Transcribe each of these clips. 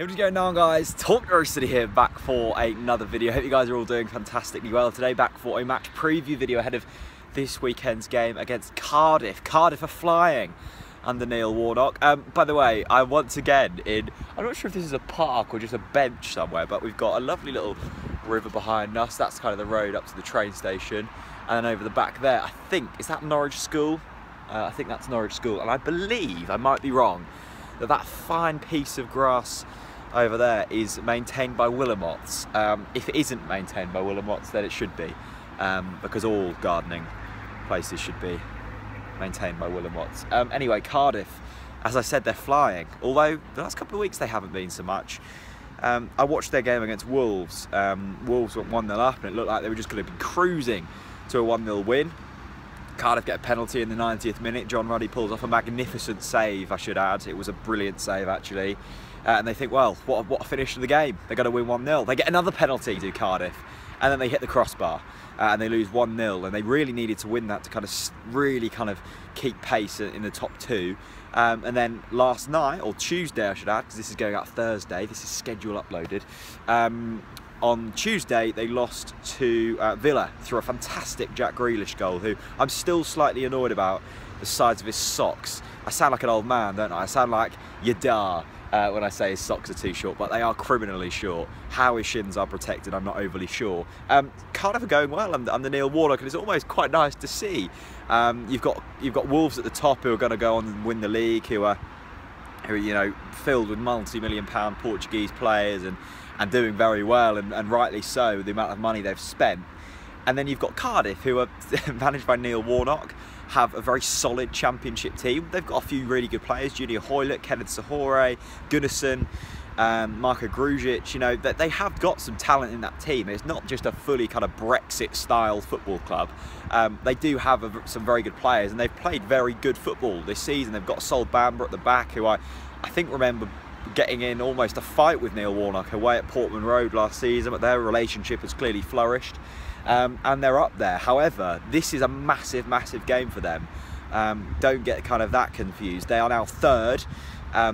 Hey, what's going on, guys? TalkNorwichCity here, back for another video. Hope you guys are all doing fantastically well today. Back for a match preview video ahead of this weekend's game against Cardiff. Cardiff are flying under Neil Warnock. By the way, I'm once again I'm not sure if this is a park or just a bench somewhere, but we've got a lovely little river behind us. That's kind of the road up to the train station. And then over the back there, I think, is that Norwich School? I think that's Norwich School. And I believe, I might be wrong, that fine piece of grass over there is maintained by Willamots. If it isn't maintained by Willamots, then it should be, because all gardening places should be maintained by Willamots. Anyway, Cardiff, as I said, they're flying, although the last couple of weeks they haven't been so much. I watched their game against Wolves. Wolves went 1-0 up and it looked like they were just going to be cruising to a 1-0 win. Cardiff get a penalty in the 90th minute. John Ruddy pulls off a magnificent save, I should add. It was a brilliant save, actually. And they think, well, what a finish to the game. They're going to win 1-0. They get another penalty to Cardiff, and then they hit the crossbar, and they lose 1-0. And they really needed to win that to kind of really keep pace in the top two. And then last night, or Tuesday, I should add, because this is going out Thursday. This is schedule uploaded. On Tuesday, they lost to Villa through a fantastic Jack Grealish goal, who I'm still slightly annoyed about the size of his socks. I sound like an old man, don't I? I sound like Yadar when I say his socks are too short, but they are criminally short. How his shins are protected, I'm not overly sure. Cardiff are going well under Neil Warnock, and it's almost quite nice to see. You've got Wolves at the top, who are going to go on and win the league, who are you know, filled with multi-million-pound Portuguese players and doing very well, and rightly so, with the amount of money they've spent. And then you've got Cardiff, who are managed by Neil Warnock, have a very solid championship team. They've got a few really good players: Junior Hoylett, Kenneth Sahore, Gunnarsson, Marko Grujic. You know, that they have got some talent in that team. It's not just a fully kind of Brexit-style football club. They do have some very good players, and they've played very good football this season. They've got Sol Bamba at the back, who I think remember getting in almost a fight with Neil Warnock away at Portman Road last season, but their relationship has clearly flourished, and they're up there. However, this is a massive game for them. Don't get kind of that confused. They are now third.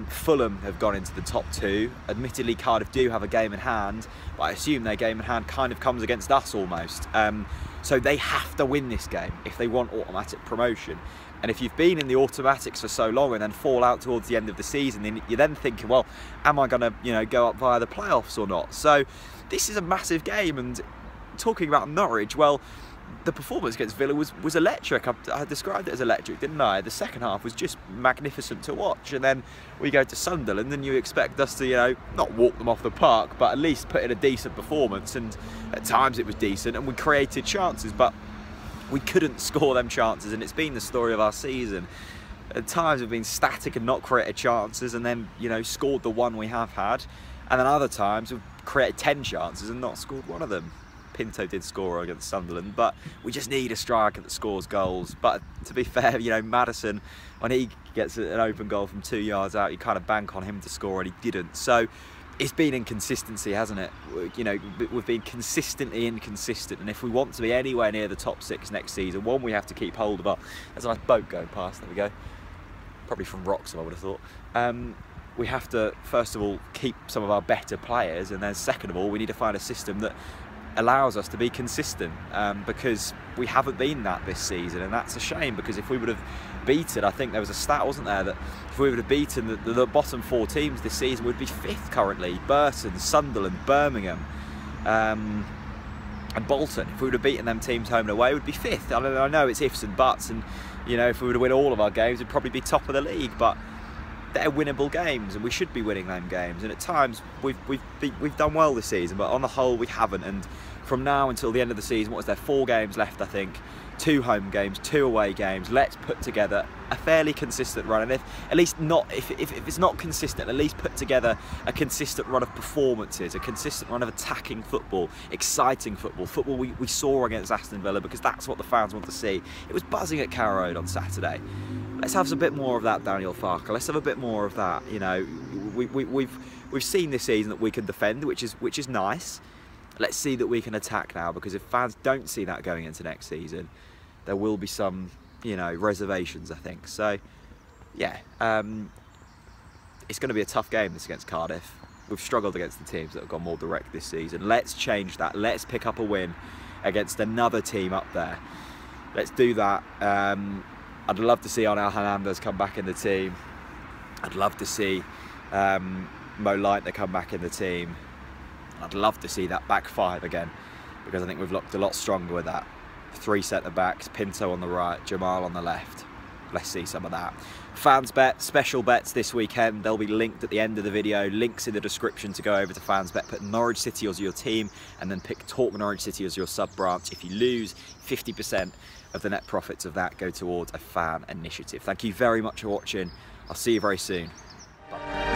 Fulham have gone into the top two. Admittedly, Cardiff do have a game in hand, but I assume their game in hand kind of comes against us almost. So they have to win this game if they want automatic promotion. And if you've been in the automatics for so long and then fall out towards the end of the season, then you're then thinking, well, am I going to, you know, go up via the playoffs or not? So this is a massive game. And talking about Norwich, well, the performance against Villa was electric. I described it as electric, didn't I? The second half was just magnificent to watch. And then we go to Sunderland, and you expect us to, you know, not walk them off the park, but at least put in a decent performance. And at times it was decent, and we created chances, but we couldn't score them chances. And it's been the story of our season. At times we've been static and not created chances, and then, you know, scored the one we have had. And then other times we've created 10 chances and not scored one of them. Pinto did score against Sunderland, but we just need a striker that scores goals. But to be fair, you know, Maddison, when he gets an open goal from 2 yards out, you kind of bank on him to score, and he didn't. So it's been inconsistency, hasn't it? You know, we've been consistently inconsistent, and if we want to be anywhere near the top six next season, one, we have to keep hold of our... There's a nice boat going past, there we go. Probably from Wroxham, I would have thought. We have to, first of all, keep some of our better players, and then second of all, we need to find a system that allows us to be consistent, because we haven't been that this season, and that's a shame, because if we would have beaten, I think there was a stat, wasn't there, that if we would have beaten the bottom four teams this season, we'd be fifth currently. Burton, Sunderland, Birmingham, and Bolton. If we would have beaten them teams home and away, we'd be fifth. I know it's ifs and buts, and you know, if we were to win all of our games, we'd probably be top of the league, but they're winnable games, and we should be winning them games. And at times we've done well this season, but on the whole we haven't. And from now until the end of the season, what is there, 4 games left, I think, 2 home games, 2 away games. Let's put together a fairly consistent run, and if it's not consistent, at least put together a consistent run of performances, a consistent run of attacking football, exciting football we saw against Aston Villa, because that's what the fans want to see. It was buzzing at Carrow Road on Saturday. Let's have a bit more of that, Daniel Farker. Let's have a bit more of that. You know, we've seen this season that we can defend, which is nice. Let's see that we can attack now, because if fans don't see that going into next season, there will be some, you know, reservations, I think. So, yeah, it's going to be a tough game, this against Cardiff. we've struggled against the teams that have gone more direct this season. Let's change that. Let's pick up a win against another team up there. Let's do that. I'd love to see Arnel Hernandez come back in the team. I'd love to see Mo Leitner come back in the team. I'd love to see that back five again, because I think we've looked a lot stronger with that. 3 centre backs, Pinto on the right, Jamal on the left. Let's see some of that. Fans Bet, special bets this weekend. They'll be linked at the end of the video. Links in the description to go over to Fans Bet. Put Norwich City as your team and then pick Talk Norwich City as your sub branch. If you lose, 50% of the net profits of that go towards a fan initiative. Thank you very much for watching. I'll see you very soon. Bye.